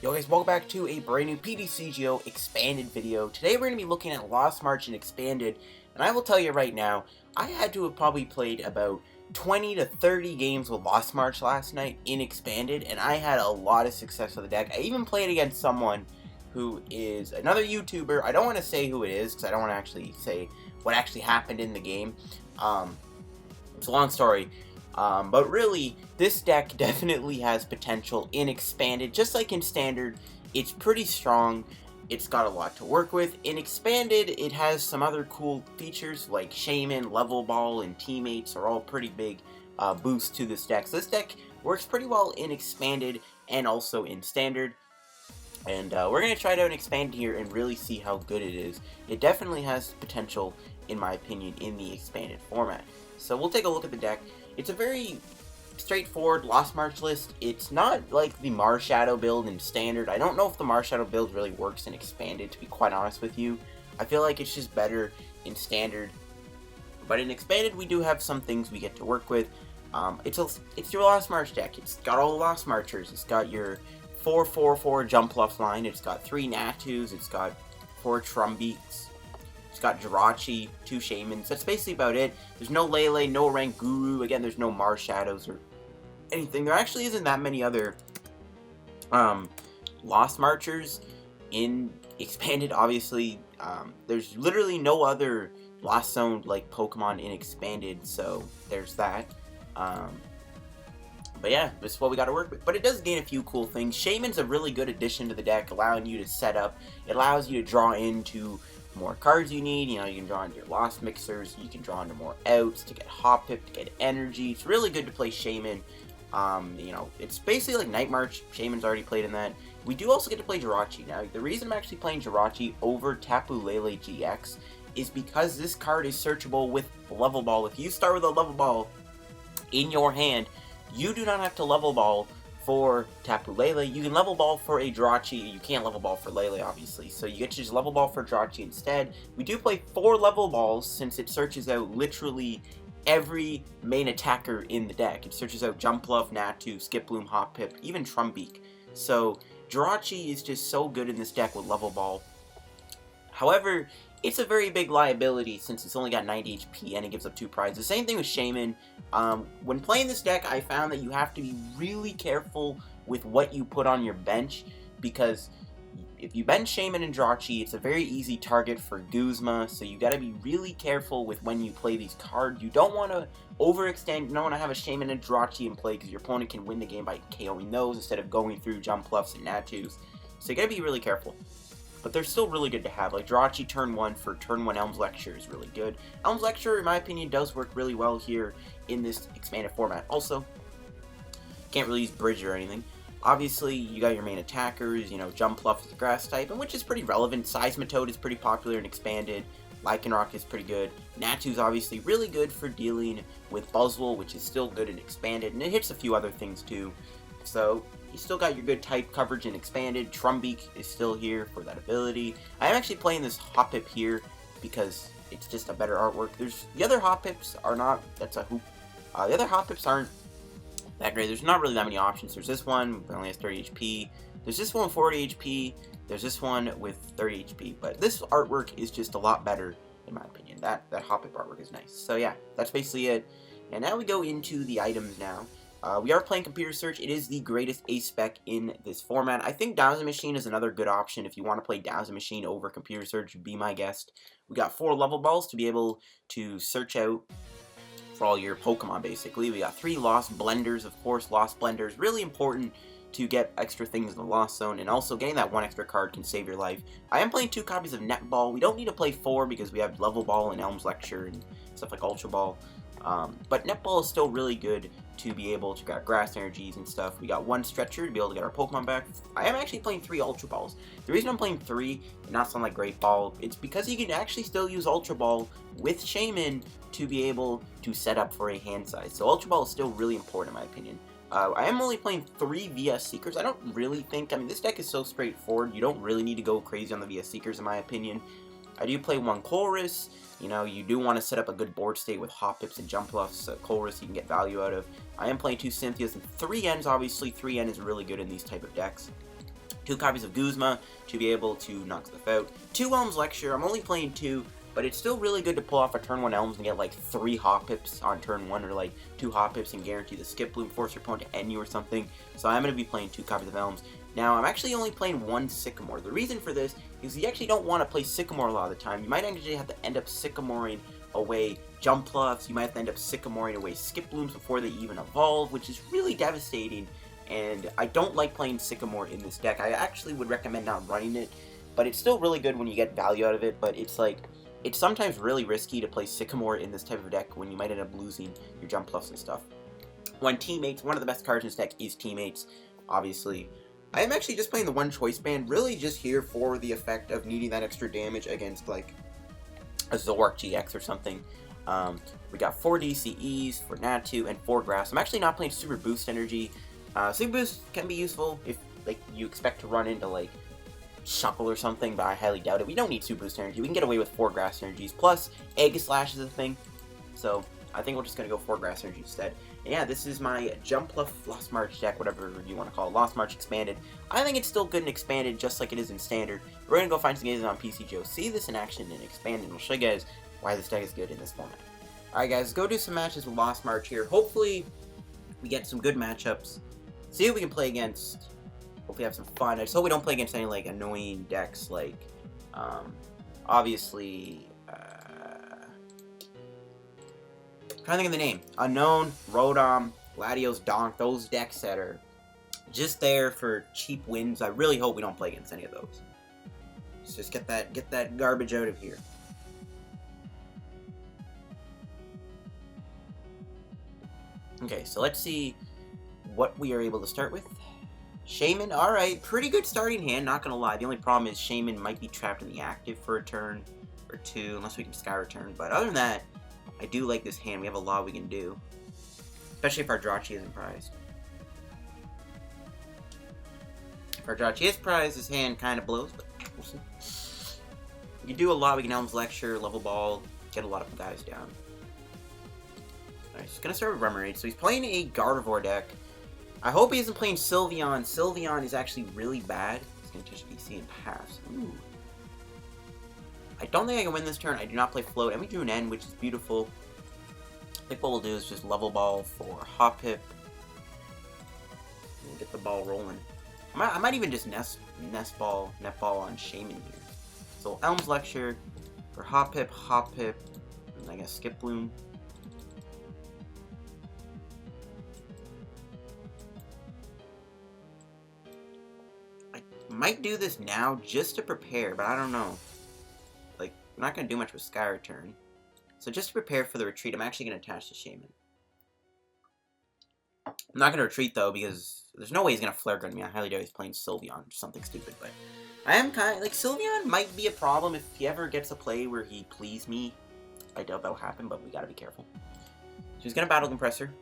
Yo guys, welcome back to a brand new PTCGO expanded video. Today we're going to be looking at Lost March and Expanded, and I will tell you right now, I had to have probably played about 20 to 30 games with Lost March last night in Expanded, and I had a lot of success with the deck. I even played against someone who is another YouTuber. I don't want to say who it is, because I don't want to actually say what actually happened in the game. It's a long story. But really, this deck definitely has potential in Expanded. Just like in Standard, it's pretty strong. It's got a lot to work with. In Expanded, it has some other cool features like Shaymin, Level Ball, and Teammates are all pretty big boosts to this deck. So this deck works pretty well in Expanded and also in Standard. And we're going to try it out in Expanded here and really see how good it is. It definitely has potential, in my opinion, in the Expanded format. So we'll take a look at the deck. It's a very straightforward Lost March list. It's not like the Marshadow build in Standard. I don't know if the Marshadow build really works in Expanded, to be quite honest with you. I feel like it's just better in Standard. But in Expanded, we do have some things we get to work with. It's your Lost March deck. It's got all the Lost Marchers. It's got your 4-4-4 Jumpluff line. It's got 3 Natus. It's got 4 Trumbeaks. It's got Jirachi, 2 Shaymins. That's basically about it. There's no Lele, no Rank Guru. Again, there's no Marshadows or anything. There actually isn't that many other Lost Marchers in Expanded, obviously. There's literally no other Lost Zone like Pokemon in Expanded, so there's that. But yeah, this is what we got to work with. But it does gain a few cool things. Shaymin's a really good addition to the deck, allowing you to set up. It allows you to draw into more cards you need. You know, you can draw into your Lost Mixers, you can draw into more outs to get Hoppip, to get energy. It's really good to play Shaymin. You know, it's basically like Night March. Shaymin's already played in that. We do also get to play Jirachi. Now, the reason I'm actually playing Jirachi over Tapu Lele GX is because this card is searchable with Level Ball. If you start with a Level Ball in your hand, you do not have to Level Ball for Tapu Lele. You can Level Ball for a Jirachi. You can't Level Ball for Lele, obviously. So you get to just Level Ball for Jirachi instead. We do play 4 Level Balls since it searches out literally every main attacker in the deck. It searches out Jumpluff, Natu, Skiploom, Hoppip, even Trumbeak. So Jirachi is just so good in this deck with Level Ball. However, it's a very big liability since it's only got 90 HP and it gives up 2 prizes. The same thing with Shaymin. When playing this deck, I found that you have to be really careful with what you put on your bench, because if you bench Shaymin and Jirachi, it's a very easy target for Guzma, so you gotta be really careful with when you play these cards. You don't want to overextend. You don't want to have a Shaymin and Jirachi in play, because your opponent can win the game by KOing those instead of going through Jumpluffs and Natus. So you gotta be really careful. But they're still really good to have. Like Jirachi turn 1 for turn 1 Elm's Lecture is really good. Elm's Lecture, in my opinion, does work really well here in this expanded format. Also, can't really use Bridge or anything. Obviously, you got your main attackers, you know, Jumpluff is a grass type, and which is pretty relevant. Seismitoad is pretty popular and expanded. Lycanroc is pretty good. Natu's obviously really good for dealing with Buzzwole, which is still good and expanded, and it hits a few other things too. So you still got your good type coverage in Expanded. Trumbeak is still here for that ability. I am actually playing this Hoppip here because it's just a better artwork. The other Hoppips are not, that's a hoop. The other Hoppips aren't that great. There's not really that many options. There's this one that only has 30 HP. There's this one with 40 HP. There's this one with 30 HP. But this artwork is just a lot better, in my opinion. That Hoppip artwork is nice. So yeah, that's basically it. And now we go into the items now. We are playing Computer Search. It is the greatest ace spec in this format. I think Dowsing Machine is another good option. If you want to play Dowsing Machine over Computer Search, be my guest. We got 4 Level Balls to be able to search out for all your Pokemon, basically. We got 3 Lost Blenders, of course. Lost Blenders, really important to get extra things in the Lost Zone, and also getting that 1 extra card can save your life. I am playing 2 copies of Netball. We don't need to play 4 because we have Level Ball and Elm's Lecture and stuff like Ultra Ball. But Netball is still really good to be able to get grass energies and stuff. We got 1 Stretcher to be able to get our Pokemon back. I am actually playing 3 Ultra Balls. The reason I'm playing 3 and not something like Great Ball, it's because you can actually still use Ultra Ball with Shaymin to be able to set up for a hand size. So Ultra Ball is still really important in my opinion. I am only playing 3 VS Seekers. I don't really think, I mean, this deck is so straightforward. You don't really need to go crazy on the VS Seekers in my opinion. I do play 1 Colress. You know, you do want to set up a good board state with Hoppips and Jumpluffs, so Colress you can get value out of. I am playing 2 Cynthias and 3 Ns, obviously. 3N is really good in these type of decks. 2 copies of Guzma to be able to knock stuff out. 2 Elms Lecture. I'm only playing 2, but it's still really good to pull off a turn 1 Elms and get like 3 Hoppips on turn 1, or like 2 Hoppips and guarantee the Skiploom, force your opponent to end you or something. So I'm going to be playing 2 copies of Elms. Now, I'm actually only playing 1 Sycamore. The reason for this is you actually don't want to play Sycamore a lot of the time. You might actually have to end up Sycamoring away Jumpluffs. You might have to end up Sycamoring away Skiplooms before they even evolve, which is really devastating. And I don't like playing Sycamore in this deck. I actually would recommend not running it, but it's still really good when you get value out of it. But it's like, it's sometimes really risky to play Sycamore in this type of deck when you might end up losing your Jumpluffs and stuff. When Teammates, one of the best cards in this deck is Teammates, obviously. I am actually just playing the 1 Choice Band, really just here for the effect of needing that extra damage against like a Zoroark GX or something. We got 4 DCEs for Natu and 4 Grass. I'm actually not playing Super Boost Energy. Super Boost can be useful if like you expect to run into like Shuckle or something, but I highly doubt it. We don't need Super Boost Energy. We can get away with 4 Grass Energies. Plus, Egg Slash is a thing. So I think we're just going to go 4 Grass Energy instead. And yeah, this is my Jumpluff Lost March deck, whatever you want to call it. Lost March Expanded. I think it's still good and expanded, just like it is in Standard. We're going to go find some games on PTCGO, see this in action and expanded, and we'll show you guys why this deck is good in this format. Alright guys, go do some matches with Lost March here. Hopefully, we get some good matchups. See who we can play against. Hopefully have some fun. I just hope we don't play against any like annoying decks like, obviously, trying to think of the name. Unknown, Rodom, Latios, Donk, those decks that are just there for cheap wins. I really hope we don't play against any of those. Let's just get that garbage out of here. Okay, so let's see what we are able to start with. Shaymin, alright, pretty good starting hand, not gonna lie. The only problem is Shaymin might be trapped in the active for a turn or 2, unless we can Sky Return. But other than that, I do like this hand. We have a lot we can do. Especially if our Jirachi isn't prized. If our Jirachi is prized, this hand kind of blows, but we'll see. We can do a lot. We can Elms Lecture, Level Ball, get a lot of guys down. Alright, he's gonna start with Remoraid. So he's playing a Gardevoir deck. I hope he isn't playing Sylveon. Sylveon is actually really bad. He's gonna touch DC and pass. Ooh. I don't think I can win this turn. I do not play Float, and we drew an N, which is beautiful. I think what we'll do is just Level Ball for Hoppip. And get the ball rolling. I might even just Net Ball on Shaymin here. So Elms Lecture for Hoppip, and I guess Skiploom. I might do this now just to prepare, but I don't know. Like, I'm not going to do much with Sky Return. So just to prepare for the retreat, I'm actually going to attach to Shaymin. I'm not going to retreat, though, because there's no way he's going to Flare Gun me. I highly doubt he's playing Sylveon or something stupid, but I am kind of, like, Sylveon might be a problem if he ever gets a play where he please me. I doubt that'll happen, but we got to be careful. So he's going to Battle Compressor.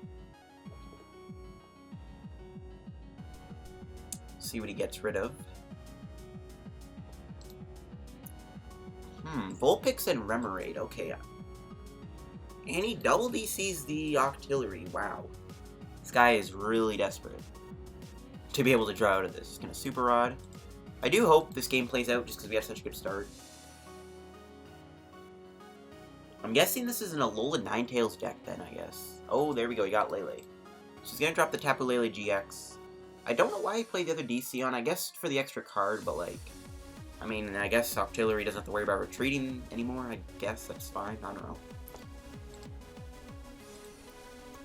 See what he gets rid of. Vulpix and Remoraid, okay. And he double DCs the Octillery, wow. This guy is really desperate to be able to draw out of this. He's gonna Super Rod. I do hope this game plays out just because we have such a good start. I'm guessing this is an Alola Ninetales deck then, I guess. Oh, there we go, he got Lele. So he's gonna drop the Tapu Lele GX. I don't know why he played the other DC on, I guess for the extra card, but like, I mean, I guess Octillery doesn't have to worry about retreating anymore. I guess that's fine. I don't know.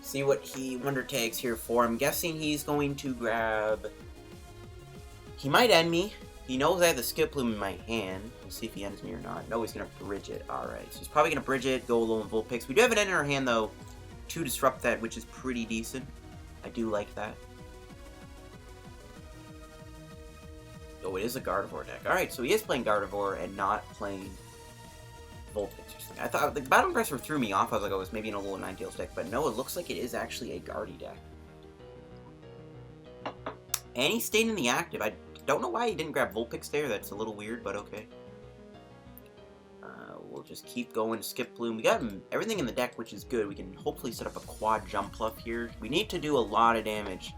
See what he Wonder Tags here for. I'm guessing he's going to grab... He might end me. He knows I have the Skiploom in my hand. We'll see if he ends me or not. No, he's going to bridge it. Alright, so he's probably going to bridge it, go low on Vulpix. We do have an end in our hand, though, to disrupt that, which is pretty decent. I do like that. Oh, it is a Gardevoir deck. Alright, so he is playing Gardevoir and not playing Vulpix or something. I thought the Battle Compressor threw me off. I was like, oh, it's maybe an Alola Ninetales deck, but no, it looks like it is actually a Guardy deck. And he stayed in the active. I don't know why he didn't grab Vulpix there. That's a little weird, but okay. We'll just keep going. Skiploom. We got everything in the deck, which is good. We can hopefully set up a quad Jumpluff here. We need to do a lot of damage,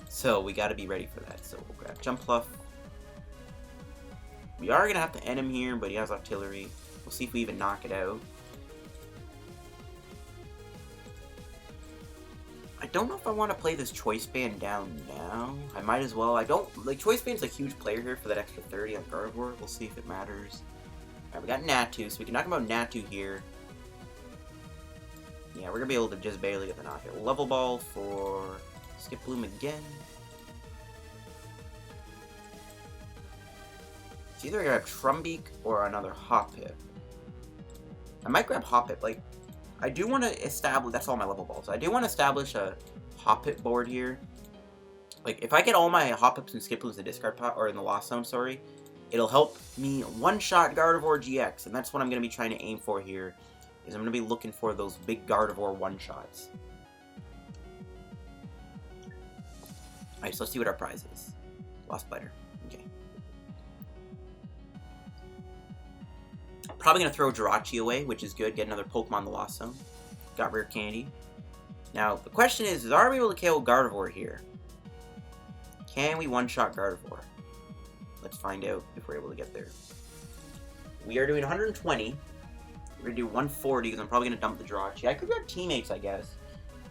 so we got to be ready for that. So we'll grab Jumpluff. We are going to have to end him here, but he has artillery. We'll see if we even knock it out. I don't know if I want to play this Choice Band down now. I might as well. I don't... Like, Choice Band's a huge player here for that extra 30 on Gardevoir. We'll see if it matters. Alright, we got Natu, so we can knock him out Natu here. Yeah, we're going to be able to just barely get the knockout. Level Ball for Skiploom again. It's either grab Trumbeak or another Hoppip. I might grab Hoppip. Like, I do want to establish... That's all my level balls. I do want to establish a Hoppip board here. Like, if I get all my Hoppips and Skiplooms in the discard pot, or in the lost zone, sorry, it'll help me one-shot Gardevoir GX, and that's what I'm going to be trying to aim for here, is I'm going to be looking for those big Gardevoir one-shots. Alright, so let's see what our prize is. Lost Biter. Okay. Probably going to throw Jirachi away, which is good. Get another Pokemon in the Lost Zone. Got Rare Candy. Now, the question is are we able to KO Gardevoir here? Can we one-shot Gardevoir? Let's find out if we're able to get there. We are doing 120. We're going to do 140 because I'm probably going to dump the Jirachi. I could grab Teammates, I guess.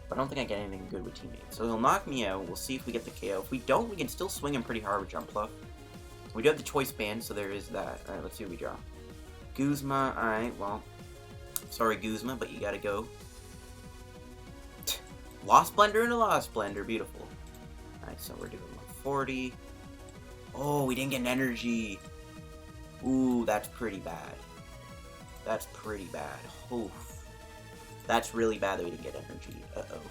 But I don't think I get anything good with Teammates. So he'll knock me out. We'll see if we get the KO. If we don't, we can still swing him pretty hard with Jumpluff. We do have the Choice Band, so there is that. Alright, let's see what we draw. Guzma, alright, well, sorry Guzma, but you gotta go. Lost Blender and a Lost Blender, beautiful. Alright, so we're doing 140. Oh, we didn't get an energy. Ooh, that's pretty bad. That's pretty bad. Oof. That's really bad that we didn't get energy. Uh-oh.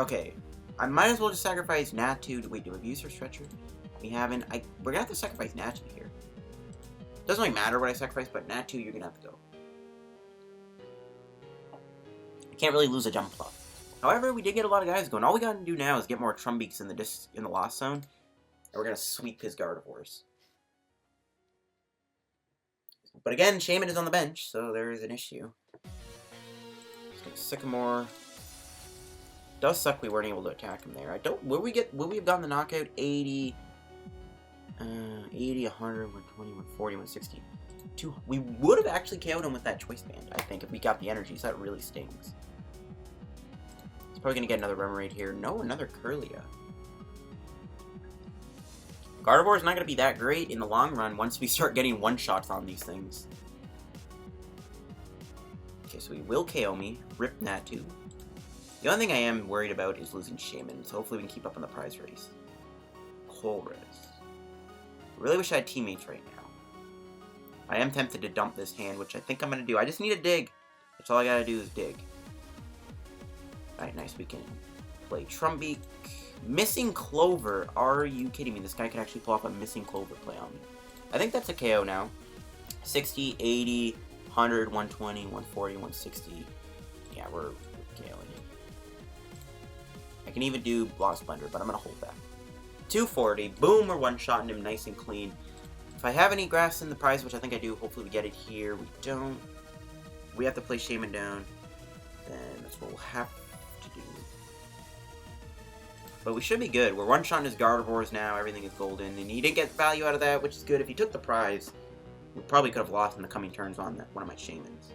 Okay, I might as well just sacrifice Natu. Wait, do we have User Stretcher? We haven't. We're gonna have to sacrifice Natu here. Doesn't really matter what I sacrifice, but Natu, you're gonna have to go. I can't really lose a Jumpluff. However, we did get a lot of guys going. All we gotta do now is get more Trumbeaks in the Lost Zone, and we're gonna sweep his Gardevoirs. But again, Shaymin is on the bench, so there is an issue. Sycamore. Does suck we weren't able to attack him there. Will we have gotten the knockout? 80, 100, 120, 140, 160. We would have actually KO'd him with that Choice Band, I think, if we got the energies. That really stings. He's probably going to get another Remoraid here. No, another Kirlia. Gardevoir is not going to be that great in the long run once we start getting one-shots on these things. Okay, so he will KO me. Rip Natu. The only thing I am worried about is losing Shaymin, so hopefully we can keep up on the prize race. Colress. Really wish I had Teammates right now. I am tempted to dump this hand, which I think I'm going to do. I just need a dig. That's all I got to do is dig. Alright, nice. We can play Trumbeak. Missing Clover. Are you kidding me? This guy could actually pull off a Missing Clover play on me. I think that's a KO now. 60, 80, 100, 120, 140, 160. Yeah, we're KOing him. I can even do Lost Blender, but I'm going to hold that. 240. Boom, we're one-shotting him nice and clean. If I have any graphs in the prize, which I think I do, hopefully we get it here. We don't. We have to play Shaymin down. Then that's what we'll have to do. But we should be good. We're one-shotting his Gardevoirs now. Everything is golden. And he didn't get value out of that, which is good. If he took the prize, we probably could have lost in the coming turns on one of my Shaymins.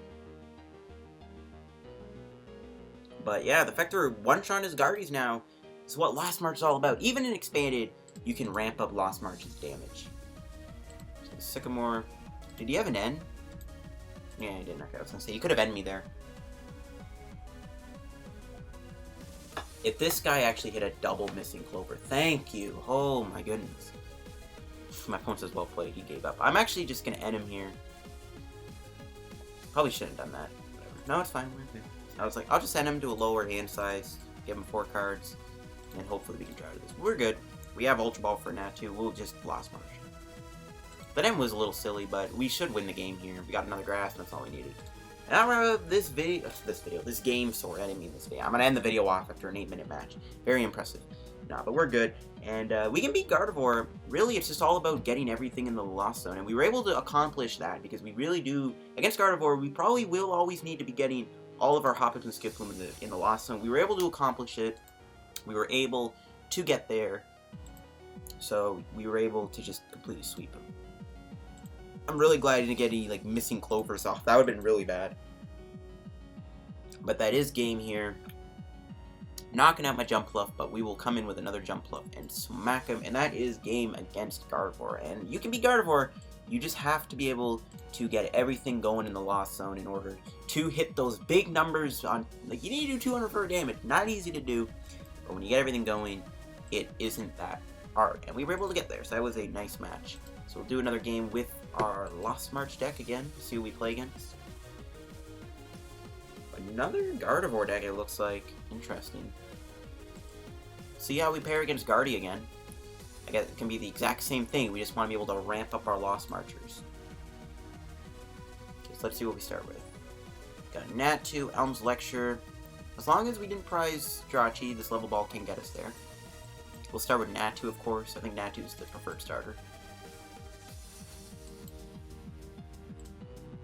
But yeah, the fact that we're one-shotting his Guardies now is what Lost March is all about. Even in Expanded, you can ramp up Lost March's damage. So Sycamore. Did he have an N? Yeah, he didn't. Okay, I was gonna say, he could have ended me there. If this guy actually hit a double Missing Clover, thank you. Oh my goodness. My opponent says well played, he gave up. I'm actually just gonna end him here. Probably shouldn't have done that. Whatever. No, it's fine. We're good. I was like, I'll just send him to a lower hand size, give him 4 cards, and hopefully we can try to do this. We're good. We have Ultra Ball for Natu. We'll just Lost March. That end was a little silly, but we should win the game here. We got another grass, and that's all we needed. And I'm gonna this game, sorry, I didn't mean this video. I'm gonna end the video off after an 8-minute match. Very impressive. Nah, but we're good. And we can beat Gardevoir. Really, it's just all about getting everything in the Lost Zone. And we were able to accomplish that because we really do. Against Gardevoir, we probably will always need to be getting all of our Hoppips and Skiploom in the Lost Zone. We were able to accomplish it. We were able to get there. So we were able to just completely sweep him. I'm really glad I didn't get any like missing clovers off. That would have been really bad. But that is game here. Knocking out my Jumpluff, but we will come in with another Jumpluff and smack him. And that is game against Gardevoir. And you can beat Gardevoir. You just have to be able to get everything going in the Lost Zone in order to hit those big numbers on, like, you need to do 200 for damage. Not easy to do, but when you get everything going, it isn't that hard. And we were able to get there, so that was a nice match. So we'll do another game with our Lost March deck again, see who we play against. Another Gardevoir deck, it looks like. Interesting. See how we pair against Guardy again. I guess it can be the exact same thing. We just want to be able to ramp up our Lost Marchers. Okay, so let's see what we start with. Got Natu, Elm's Lecture. As long as we didn't prize Jirachi, this level ball can get us there. We'll start with Natu, of course. I think Natu is the preferred starter.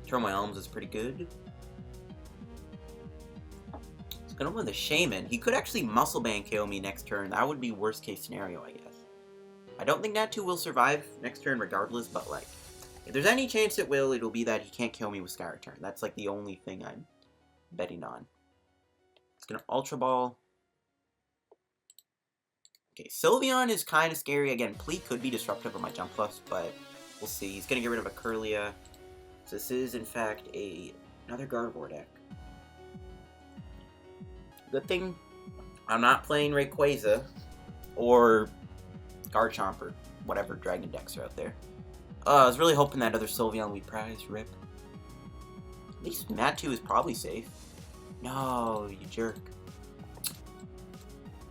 Turmoil Elms is pretty good. It's gonna win the Shaymin. He could actually Muscle Band KO me next turn. That would be worst case scenario, I guess. I don't think Natu will survive next turn regardless, but like, if there's any chance it will, it'll be that he can't kill me with Sky Return. That's like the only thing I'm betting on. It's gonna Ultra Ball. Okay, Sylveon is kind of scary. Again, Plee could be disruptive of my Jumpluffs, but we'll see. He's gonna get rid of a Curlia. So this is, in fact, another Gardevoir deck. Good thing I'm not playing Rayquaza or Garchomp or whatever dragon decks are out there. I was really hoping that other Sylveon we prize. Rip. At least Natu is probably safe. No, you jerk.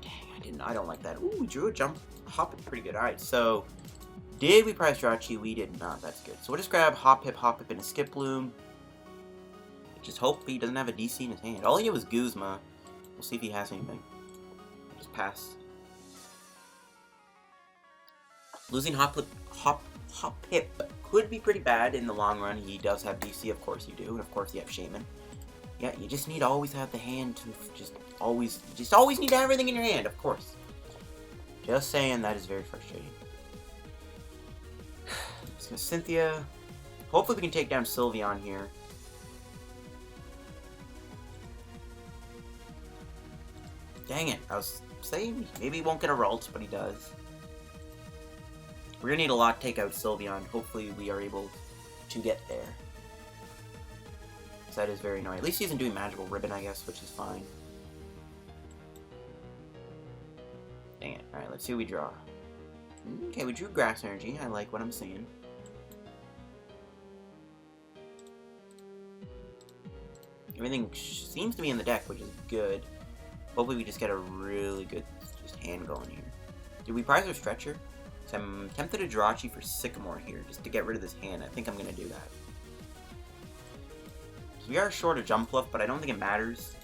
Dang, I don't like that. Ooh, we drew a jump. Hoppip pretty good. Alright, so did we prize Jirachi? We did not. That's good. So we'll just grab Hoppip, and a Skiploom. Just hope he doesn't have a DC in his hand. All he had was Guzma. We'll see if he has anything. Just pass. Losing Hoppip could be pretty bad in the long run. He does have DC, of course you do, and of course you have Shaymin. Yeah, you just need to always have the hand to just always need to have everything in your hand, of course. Just saying, that is very frustrating. So Cynthia. Hopefully we can take down Sylveon here. Dang it, I was saying maybe he won't get a Ralt, but he does. We're gonna need a lot to take out Sylveon. Hopefully we are able to get there. So that is very annoying. At least he isn't doing Magical Ribbon, I guess, which is fine. Dang it. Alright, let's see what we draw. Okay, we drew Grass Energy. I like what I'm seeing. Everything seems to be in the deck, which is good. Hopefully we just get a really good hand going here. Did we prize our Stretcher? So I'm tempted to Jirachi for Sycamore here, just to get rid of this hand. I think I'm going to do that. So we are short of Jumpluff, but I don't think it matters.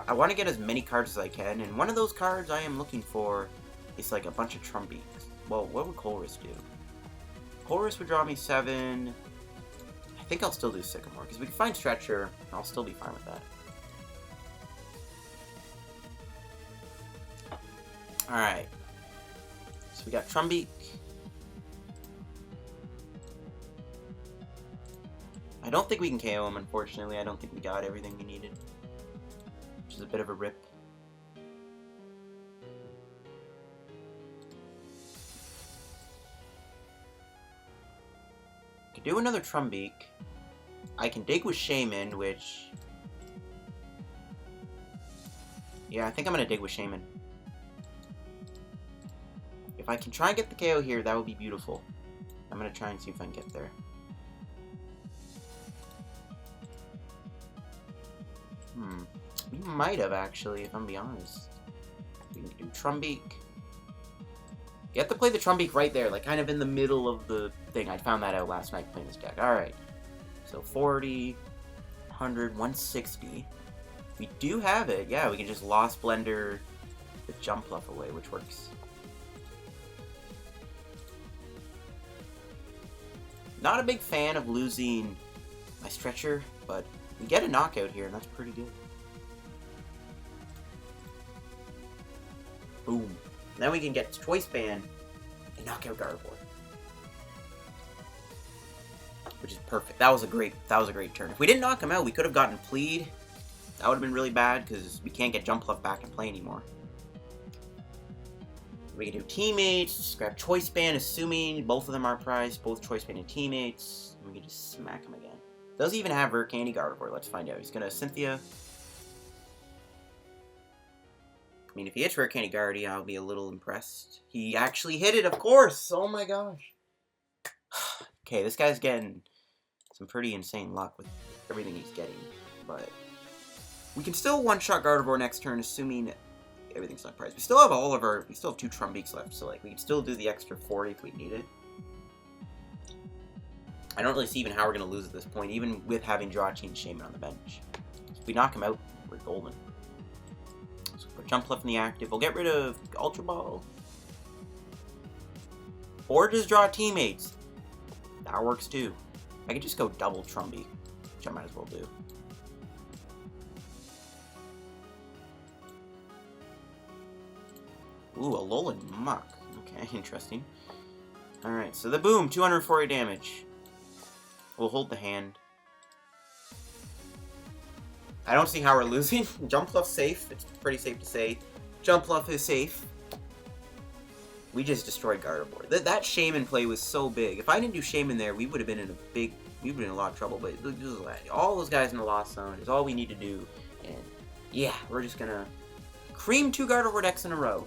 I want to get as many cards as I can, and one of those cards I am looking for is like a bunch of Trumbeaks. Well, what would Colress do? Colress would draw me 7. I think I'll still do Sycamore, because we can find Stretcher, and I'll still be fine with that. Alright. So we got Trumbeak. I don't think we can KO him, unfortunately. I don't think we got everything we needed. Which is a bit of a rip. Could do another Trumbeak. I can dig with Shaymin, which... yeah, I think I'm going to dig with Shaymin. If I can try and get the KO here, that would be beautiful. I'm going to try and see if I can get there. We might have, actually, if I'm being honest. We can do Trumbeak. You have to play the Trumbeak right there, like kind of in the middle of the thing. I found that out last night playing this deck. Alright. So 40, 100, 160. We do have it. Yeah, we can just Lost Blender the Jumpluff away, which works. Not a big fan of losing my Stretcher, but we get a knockout here, and that's pretty good. Boom. Then we can get Choice Band and knock out Gardevoir. Which is perfect. That was a great turn. If we didn't knock him out, we could have gotten Plead. That would have been really bad, because we can't get Jumpluff back in play anymore. We can do Teammates, grab Choice Band, assuming both of them are prized, both Choice Band and Teammates. And we can just smack him again. Does he even have Rare Candy? Gardevoir? Let's find out. He's gonna Cynthia. I mean, if he hits Rare Candy Guardy, I'll be a little impressed. He actually hit it, of course! Oh my gosh. Okay, this guy's getting some pretty insane luck with everything he's getting, but we can still one-shot Gardevoir next turn, assuming everything's not prized. We still have we still have 2 Trumbeaks left, so like we can still do the extra 40 if we need it. I don't really see even how we're gonna lose at this point, even with having Jirachi and Shaymin on the bench. If we knock him out, we're golden. So put Jumpluff in the active. We'll get rid of Ultra Ball, or just draw Teammates. That works too. I could just go double Trumbeak, which I might as well do. Ooh, a Alolan Muck. Okay, interesting. Alright, so the boom, 240 damage. We'll hold the hand. I don't see how we're losing. Jumpluff's safe. It's pretty safe to say. Jumpluff is safe. We just destroyed Gardevoir. That Shaymin play was so big. If I didn't do Shaymin there, we would have been in a lot of trouble. But all those guys in the Lost Zone is all we need to do. And yeah, we're just gonna cream 2 Gardevoir decks in a row.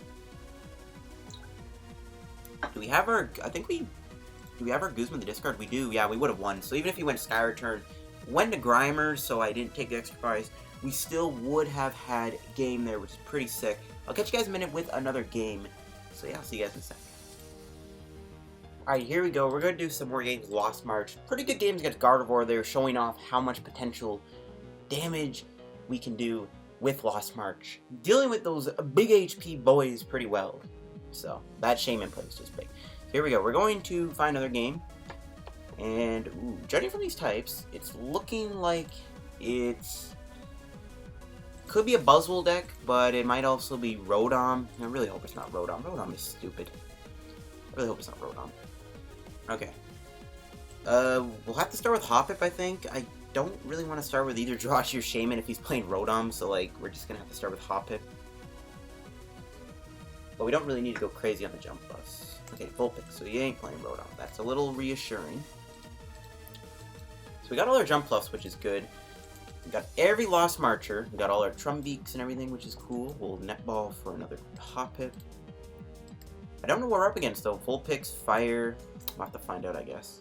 Do we have our... Do we have our Guzma the discard? We do. Yeah, we would have won. So even if he went Sky Return, went to Grimer, so I didn't take the extra prize, we still would have had a game there, which is pretty sick. I'll catch you guys in a minute with another game. So yeah, I'll see you guys in a second. Alright, here we go. We're going to do some more games with Lost March. Pretty good games against Gardevoir. They're showing off how much potential damage we can do with Lost March. Dealing with those big HP boys pretty well. So, that Shaymin play is just big. Here we go. We're going to find another game. And, ooh, judging from these types, it's looking like it's... Could be a Buzzwole deck, but it might also be Rotom. I really hope it's not Rotom. Rotom is stupid. I really hope it's not Rotom. Okay. We'll have to start with Hoppip, I think. I don't really want to start with either Jirachi or Shaymin if he's playing Rotom, so, like, we're just gonna have to start with Hoppip. But we don't really need to go crazy on the Jump Bus. Okay, Vulpix, so he ain't playing Rotom. That's a little reassuring. So we got all our Jumpluffs, which is good. We got every Lost Marcher. We got all our Trumbeaks and everything, which is cool. We'll Netball for another Hoppip. I don't know what we're up against, though. Vulpix, Fire. We'll have to find out, I guess.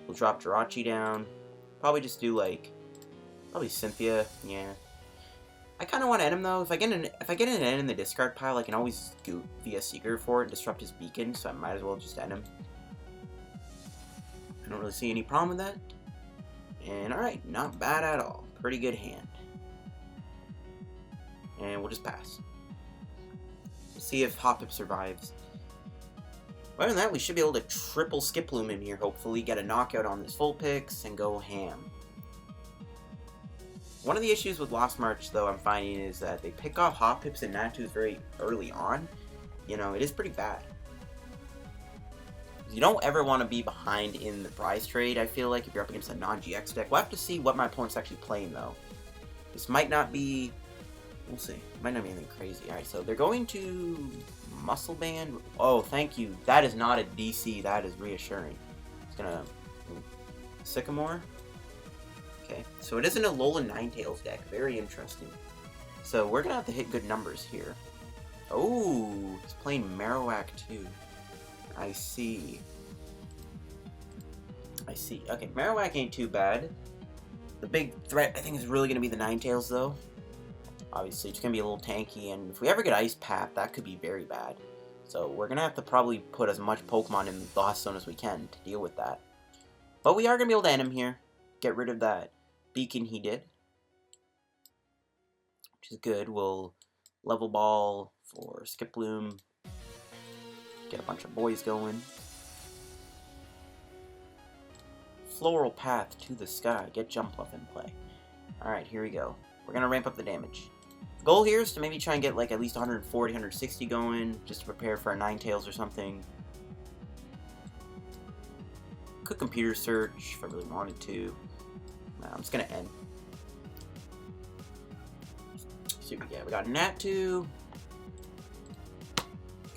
We'll drop Jirachi down. Probably just do, like... Probably Cynthia. Yeah. I kind of want to end him, though. If I get an end in the discard pile, I can always go via Seeker for it and disrupt his beacon, so I might as well just end him. I don't really see any problem with that. And alright, not bad at all. Pretty good hand. And we'll just pass. See if Hoppip survives. Other than that, we should be able to triple Skiploom in here, hopefully. Get a knockout on this Vulpix and go ham. One of the issues with Lost March, though, I'm finding is that they pick off Hoppips and Natus very early on. You know, it is pretty bad. You don't ever want to be behind in the prize trade, I feel like, if you're up against a non-GX deck. We'll have to see what my opponent's actually playing, though. This might not be... We'll see. It might not be anything crazy. Alright, so they're going to... Muscle Band? Oh, thank you. That is not a DC. That is reassuring. It's gonna... Sycamore? Okay, so it isn't a Alolan Ninetales deck. Very interesting. So we're gonna have to hit good numbers here. Oh, he's playing Marowak too. I see. I see. Okay, Marowak ain't too bad. The big threat, I think, is really gonna be the Ninetales, though. Obviously, it's gonna be a little tanky, and if we ever get Ice Path, that could be very bad. So we're gonna have to probably put as much Pokemon in the Lost Zone as we can to deal with that. But we are gonna be able to end him here. Get rid of that beacon he did, which is good. We'll Level Ball for Skiploom. Get a bunch of boys going. Floral Path to the Sky. Get Jumpluff in play. Alright, here we go. We're gonna ramp up the damage. Goal here is to maybe try and get like at least 140, 160 going, just to prepare for a Ninetales or something. Could computer search if I really wanted to. No, I'm just gonna end. See what we get. We got Natu.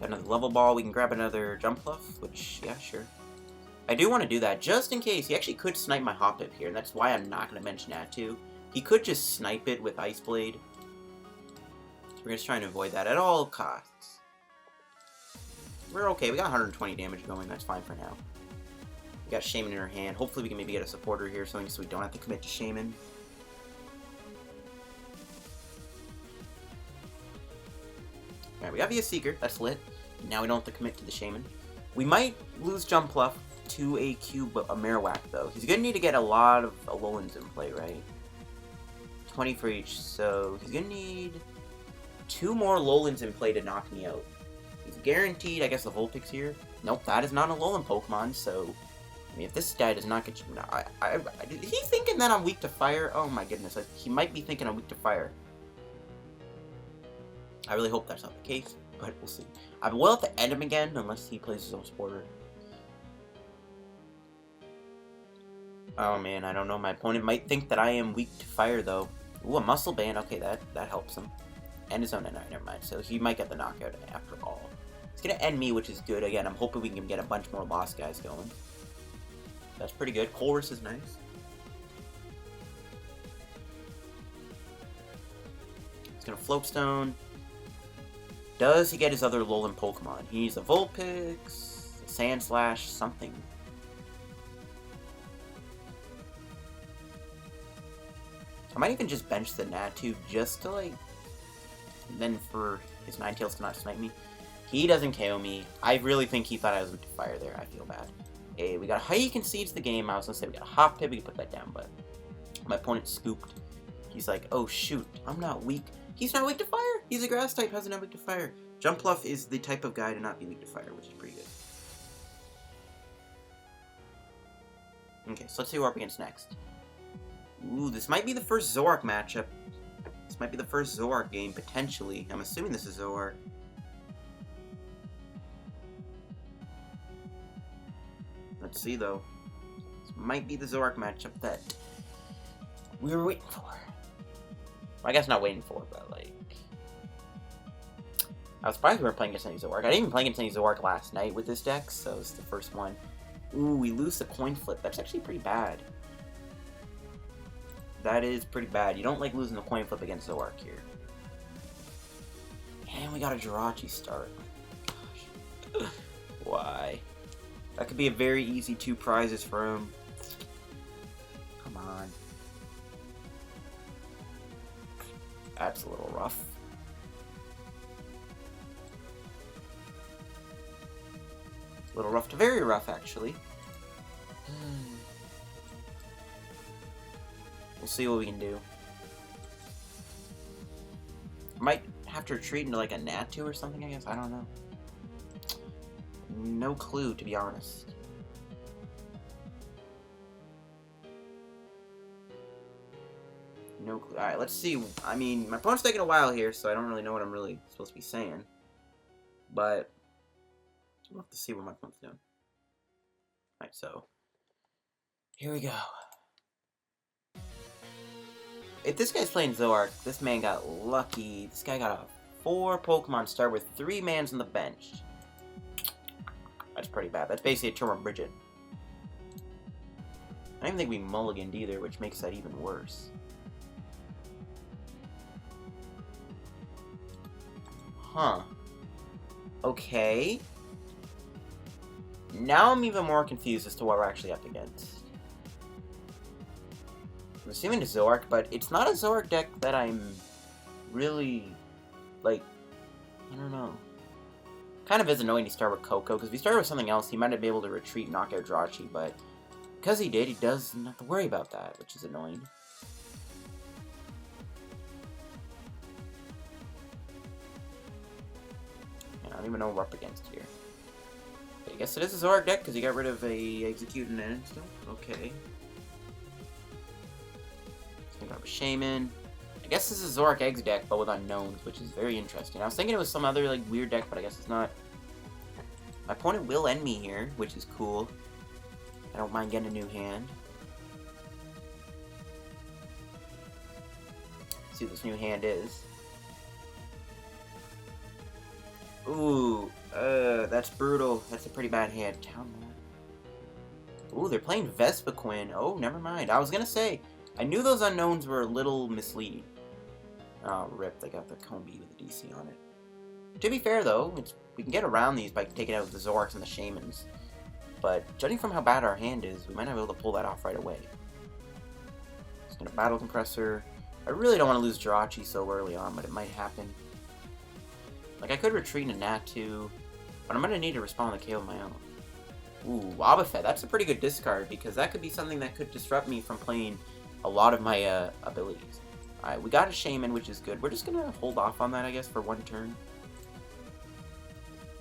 Got another level ball. We can grab another Jumpluff, which, yeah, sure. I do want to do that, just in case. He actually could snipe my Hoppip here, and that's why I'm not going to mention Natu. He could just snipe it with Ice Blade. So we're just trying to avoid that at all costs. We're okay. We got 120 damage going. That's fine for now. We got Shaymin in our hand. Hopefully we can maybe get a supporter here or something so we don't have to commit to Shaymin. Alright, we got via Seeker. That's lit. Now we don't have to commit to the Shaymin. We might lose Jumpluff to a Cube Marowak, though. He's going to need to get a lot of Alolan in play, right? 20 for each, so he's going to need 2 more Lolans in play to knock me out. He's guaranteed, I guess, the Vulpix here. Nope, that is not a Alolan Pokemon, so... I mean, if this guy does not get you... No, is he thinking that I'm weak to fire? Oh my goodness, he might be thinking I'm weak to fire. I really hope that's not the case, but we'll see. I will have to end him again, unless he plays his own supporter. Oh man, I don't know. My opponent might think that I am weak to fire, though. Ooh, a Muscle Band. Okay, that helps him. And his own never mind. So he might get the knockout after all. It's gonna end me, which is good. Again, I'm hoping we can get a bunch more Lost guys going. That's pretty good. Colress is nice. He's gonna Float Stone. Does he get his other Alolan Pokemon? He needs a Vulpix, a Sandslash, something. I might even just bench the Natu just to, like, then for his Ninetales to not snipe me. He doesn't KO me. I really think he thought I was weak to fire there. I feel bad. Hey, we got how he concedes the game. I was gonna say we got a Hoppip. We can put that down, but my opponent scooped. He's like, oh shoot, I'm not weak. He's not weak to fire. He's a grass type, hasn't been weak to fire. Jumpluff is the type of guy to not be weak to fire, which is pretty good. Okay, so let's see who we're up against next. Ooh, this might be the first Zoroark matchup. This might be the first Zoroark game, potentially. I'm assuming this is Zoroark. Let's see, though. This might be the Zoroark matchup that we were waiting for. Well, I guess not waiting for, but, like... I was surprised we weren't playing against any Zoroark. I didn't even play against any Zoroark last night with this deck, so it's the first one. Ooh, we lose the coin flip. That's actually pretty bad. That is pretty bad. You don't like losing the coin flip against Zoroark here. And we got a Jirachi start. Gosh. Why? That could be a very easy 2 prizes for him. Come on. That's a little rough. A little rough to very rough, actually. We'll see what we can do. Might have to retreat into like a Natu or something, I guess. I don't know. No clue, to be honest. No clue. Alright, let's see. I mean, my opponent's taking a while here, so I don't really know what I'm really supposed to be saying. But we'll have to see what my opponent's doing. Alright, so here we go. If this guy's playing Zoroark, this man got lucky. This guy got a 4 Pokemon start with 3 mans on the bench. That's pretty bad. That's basically a Turbo Bridget. I don't even think we mulliganed either, which makes that even worse. Huh. Okay. Now I'm even more confused as to what we're actually up against. I'm assuming it's Zoroark, but it's not a Zoroark deck that I'm really, like, I don't know. Kind of is annoying to start with Coco, because if he started with something else, he might have been able to retreat and knock out Jirachi, but because he did, he doesn't have to worry about that, which is annoying. I don't even know what we're up against here. But I guess it is a Zoroark deck, because he got rid of a Execute and Instinct. Okay. Grab a Shaymin, I guess this is Zoroark Eggs deck, but with unknowns, which is very interesting. I was thinking it was some other, like, weird deck, but I guess it's not. My opponent will end me here, which is cool. I don't mind getting a new hand. Let's see what this new hand is. Ooh, that's brutal. That's a pretty bad hand. Town Lord. Ooh, they're playing Vespiquen. Oh, never mind. I was gonna say, I knew those unknowns were a little misleading. Oh, rip, they got the Combi with the DC on it. To be fair, though, we can get around these by taking out the Zoroarks and the Shaymins. But, judging from how bad our hand is, we might not be able to pull that off right away. Just gonna Battle Compressor. I really don't want to lose Jirachi so early on, but it might happen. Like, I could retreat into Natu, but I'm gonna need to respond with a KO of my own. Ooh, Wobbuffet. That's a pretty good discard, because that could be something that could disrupt me from playing a lot of my abilities. Alright, we got a Shaymin, which is good. We're just gonna hold off on that, I guess, for one turn.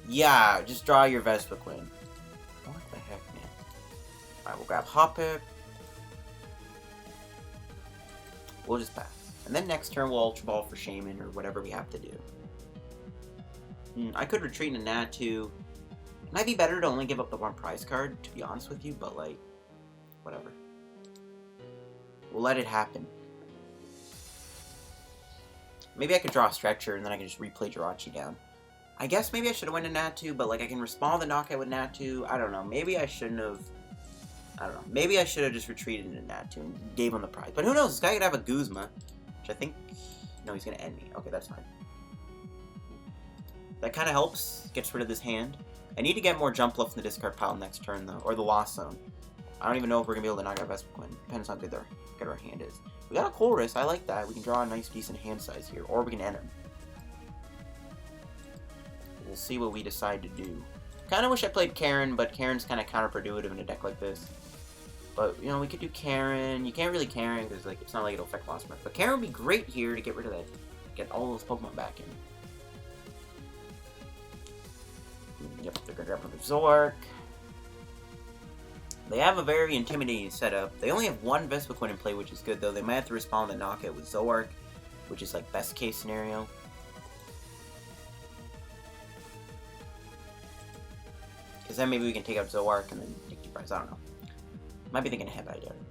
Yeah, just draw your Vespiquen. What the heck, man? Alright, we'll grab Hoppip. We'll just pass. And then next turn, we'll Ultra Ball for Shaymin, or whatever we have to do. I could retreat into Natu. It might be better to only give up the one prize card, to be honest with you, but, like, whatever. We'll let it happen. Maybe I could draw a Stretcher, and then I can just replay Jirachi down. I guess maybe I should have went to Natu, but, like, I can respond the knockout with Natu. I don't know. Maybe I shouldn't have... I don't know. Maybe I should have just retreated into Natu and gave him the prize. But who knows? This guy could have a Guzma, which I think... No, he's going to end me. Okay, that's fine. That kind of helps. Gets rid of this hand. I need to get more Jumpluff in the discard pile next turn, though. Or the Lost Zone. I don't even know if we're going to be able to knock out Vespiquen. Depends on how good our hand is. We got a Colress. I like that. We can draw a nice, decent hand size here. Or we can end him. We'll see what we decide to do. Kind of wish I played Karen, but Karen's kind of counterproductive in a deck like this. But, you know, we could do Karen. You can't really Karen, because, like, it's not like it'll affect Lost Mark. But Karen would be great here to get rid of that. Get all those Pokemon back in. Yep, they're going to grab another Zoroark. They have a very intimidating setup. They only have one Vespiquen in play, which is good, though. They might have to respond to the knockout with Zoroark, which is, like, best case scenario. Because then maybe we can take out Zoroark and then take 2 prizes. I don't know. Might be thinking ahead, but I doubt it.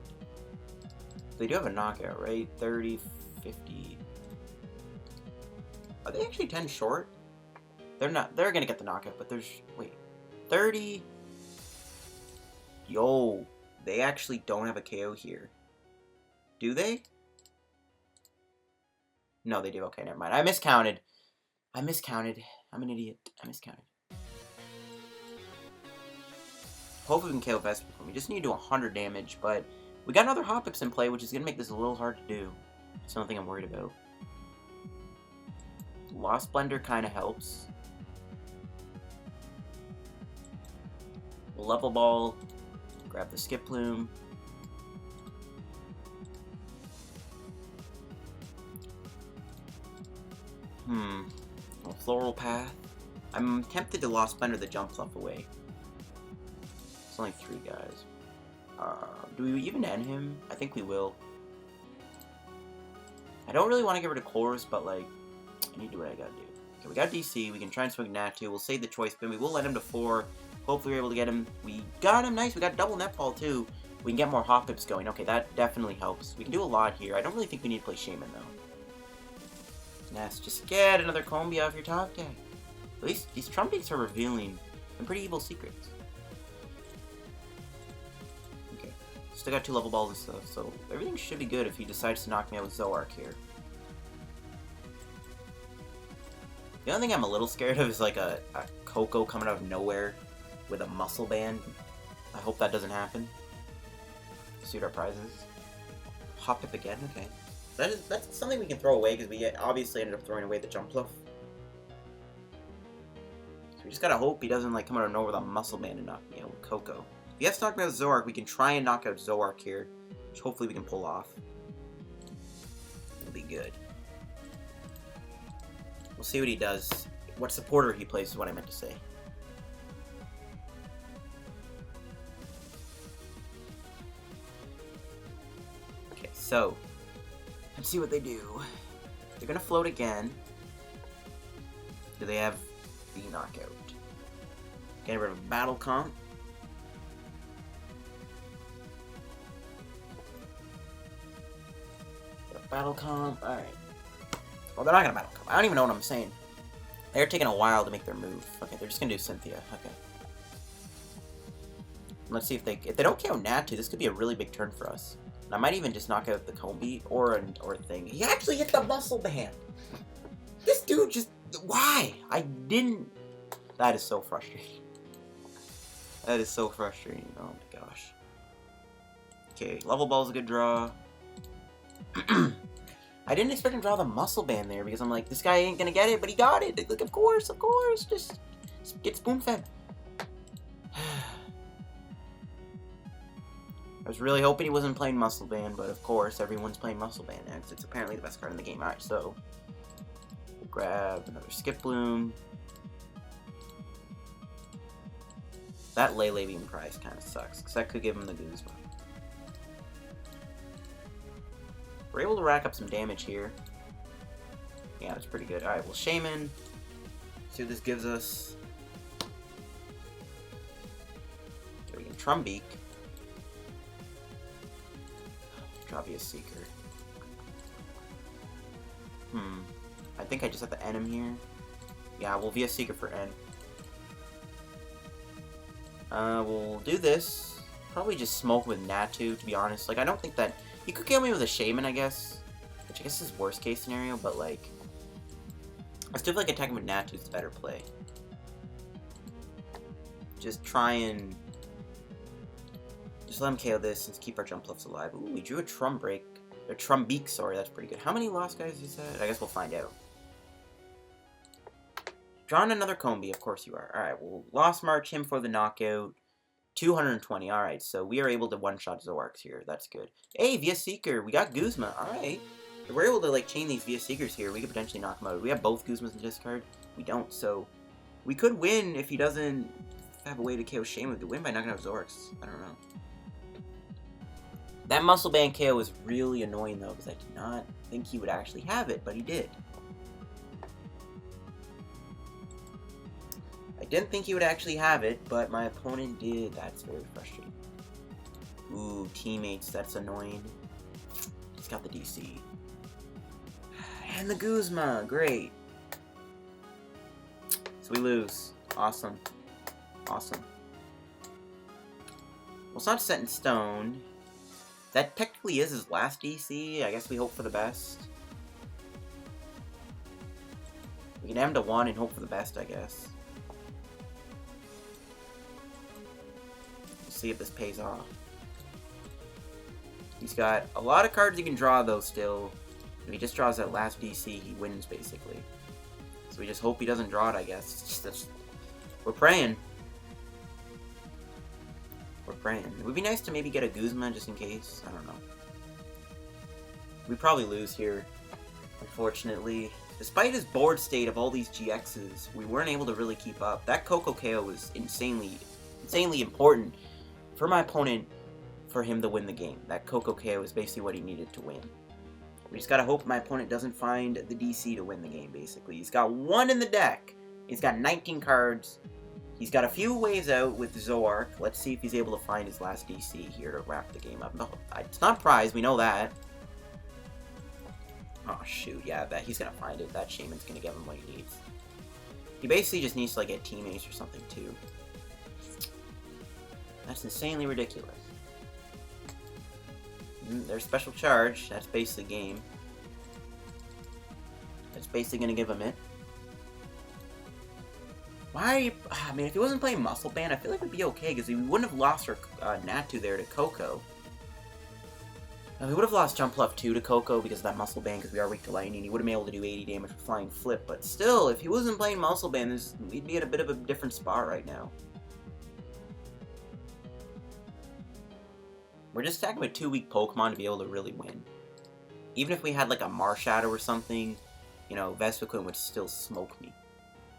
They do have a knockout, right? 30, 50... Are they actually 10 short? They're not. They're gonna get the knockout, but there's... Wait. 30... Yo, they actually don't have a KO here. Do they? No, they do. Okay, never mind. I miscounted. I'm an idiot. I miscounted. Hopefully we can KO Vespiquen. We just need to do 100 damage, but we got another Hoppips in play, which is going to make this a little hard to do. That's the only thing I'm worried about. Lost Blender kind of helps. Level Ball. Grab the Skiploom. A Floral Path. I'm tempted to Lost Blender the Jumpluff away. It's only 3 guys. Do we even end him? I think we will. I don't really want to get rid of Colress, but, like, I need to do what I gotta do. Okay, we got DC. We can try and swing Natu. We'll save the choice spin. We will let him to 4. Hopefully we're able to get him. We got him. Nice. We got double netball, too. We can get more Hoppips going. Okay, that definitely helps. We can do a lot here. I don't really think we need to play Shaymin, though. Yes, just get another Combi off your top deck. At least these Trumbeaks are revealing some pretty evil secrets. Okay. Still got 2 level balls and stuff, so everything should be good if he decides to knock me out with Zoroark here. The only thing I'm a little scared of is like a Coco coming out of nowhere with a muscle band. I hope that doesn't happen. Suit our prizes. Hoppip again, okay. That's something we can throw away because we obviously ended up throwing away the Jumpluff. So we just gotta hope he doesn't like come out of nowhere with a muscle band and knock me out with Coco. If he has to knock me out with Zoroark, we can try and knock out Zoroark here, which hopefully we can pull off. It'll be good. We'll see what he does. What supporter he plays is what I meant to say. Okay, so let's see what they do. They're gonna float again. Do they have the knockout? Getting rid of Battle Comp. Battle Comp. Alright. Well, they're not gonna Battle Comp. I don't even know what I'm saying. They're taking a while to make their move. Okay, they're just gonna do Cynthia. Okay. Let's see if they don't KO Natu, this could be a really big turn for us. And I might even just knock out the Combi or a thing. He actually hit the muscle band. This dude just why? I didn't. That is so frustrating. That is so frustrating. Oh my gosh. Okay, Level Ball is a good draw. I didn't expect him to draw the muscle band there because I'm like, this guy ain't gonna get it, but he got it. Like, of course, just get spoon fed. I was really hoping he wasn't playing muscle band, but of course, everyone's playing muscle band now because it's apparently the best card in the game. Alright, so we'll grab another Skiploom. That Lele being price kind of sucks because that could give him the Guzma. We're able to rack up some damage here. Yeah, that's pretty good. Alright, well, Shaymin. See what this gives us. There we go. Trumbeak. Drop you a Seeker. I think I just have to end him here. Yeah, we'll via Seeker for N. We'll do this. Probably just smoke with Natu, to be honest. Like, I don't think that... You could kill me with a Shaymin, I guess. Which I guess is worst case scenario, but like... I still feel like attacking with Natu is the better play. Just try and... Just let him KO this and keep our Jumpluffs alive. Ooh, we drew a Trumbeak, sorry, that's pretty good. How many lost guys you said? I guess we'll find out. Drawing another Combi, of course you are. Alright, we'll Lost March him for the knockout. 220, alright, so we are able to one-shot Zoroarks here. That's good. Hey, via Seeker, we got Guzma, alright. If we're able to, like, chain these via Seekers here, we could potentially knock him out. We have both Guzmas in discard. We don't, so... We could win if he doesn't have a way to KO Shaymin. We could win by knocking out Zoroarks. I don't know. That Muscle Band KO was really annoying, though, because I did not think he would actually have it, but he did. I didn't think he would actually have it, but my opponent did. That's very frustrating. Ooh, Teammates, that's annoying. He's got the DC. And the Guzma, great. So we lose. Awesome. Awesome. Well, it's not set in stone. That technically is his last DC. I guess we hope for the best. We can have him to 1 and hope for the best, I guess. See if this pays off. He's got a lot of cards he can draw, though, still. If he just draws that last DC, he wins, basically. So we just hope he doesn't draw it, I guess. We're praying. We're praying. It would be nice to maybe get a Guzma, just in case. I don't know. We probably lose here, unfortunately. Despite his board state of all these GXs, we weren't able to really keep up. That Coco KO was insanely important for my opponent, for him to win the game. That Coco KO is basically what he needed to win. We just gotta hope my opponent doesn't find the DC to win the game, basically. He's got 1 in the deck. He's got 19 cards. He's got a few ways out with Zoroark. Let's see if he's able to find his last DC here to wrap the game up. No, it's not prize, we know that. Oh shoot, yeah, I bet he's gonna find it. That Shaymin's gonna give him what he needs. He basically just needs to like get Teammates or something too. That's insanely ridiculous. There's special charge. That's basically game. That's basically gonna give him it. Why? I mean, if he wasn't playing Muscle Band, I feel like it'd be okay because we wouldn't have lost our Natu there to Coco. And we would have lost Jumpluff 2 to Coco because of that Muscle Band because we are weak to lightning. He would have been able to do 80 damage with Flying Flip, but still, if he wasn't playing Muscle Band, we'd be at a bit of a different spot right now. We're just stacking with 2 weak Pokemon to be able to really win. Even if we had like a Marshadow or something, you know, Vespiquen would still smoke me.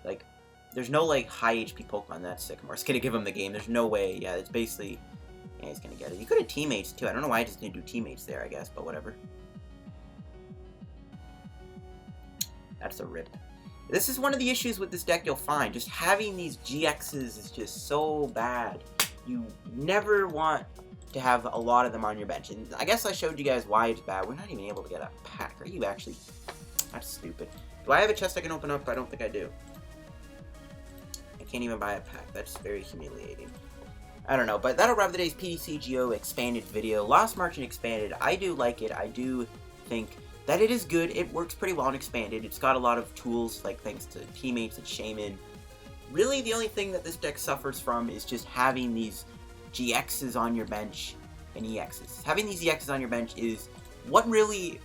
Like, there's no like high HP Pokemon that's Sycamore. It's gonna give him the game. There's no way. Yeah, it's basically... Yeah, he's gonna get it. You could have Teammates too. I don't know why I just didn't do Teammates there, I guess, but whatever. That's a rip. This is one of the issues with this deck you'll find. Just having these GXs is just so bad. You never want to have a lot of them on your bench. And I guess I showed you guys why it's bad. We're not even able to get a pack. Are you actually... That's stupid. Do I have a chest I can open up? I don't think I do. I can't even buy a pack. That's very humiliating. I don't know, but that'll wrap today's PTCGO expanded video. Lost March and expanded. I do like it. I do think that it is good. It works pretty well in expanded. It's got a lot of tools, like thanks to Teammates and Shaymin. Really, the only thing that this deck suffers from is just having these GXs on your bench and EXs. Having these EXs on your bench is what really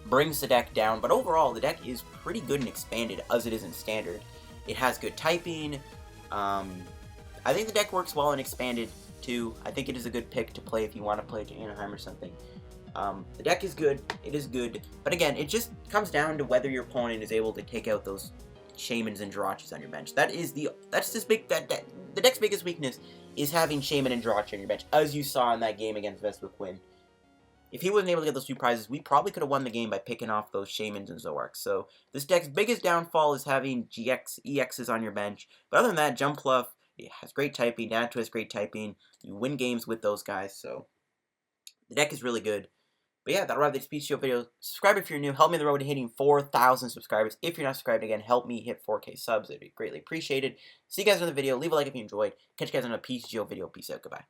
brings the deck down, but overall, the deck is pretty good and expanded as it is in standard. It has good typing. I think the deck works well in expanded too. I think it is a good pick to play if you want to play to Anaheim or something. The deck is good. It is good, but again, it just comes down to whether your opponent is able to take out those Shaymins and Jirachis on your bench. The deck's biggest weakness is having Shaymin and Jirachi on your bench, as you saw in that game against Vespiquen. If he wasn't able to get those 2 prizes, we probably could have won the game by picking off those Shaymins and Zoroarks. So this deck's biggest downfall is having EXs on your bench. But other than that, Jumpluff, it has great typing. Natu has great typing. You win games with those guys, so the deck is really good. But yeah, that'll wrap this PTCGO video. Subscribe if you're new. Help me on the road to hitting 4,000 subscribers. If you're not subscribed, again, help me hit 4K subs. It'd be greatly appreciated. See you guys in the video. Leave a like if you enjoyed. Catch you guys on a PTCGO video. Peace out. Goodbye.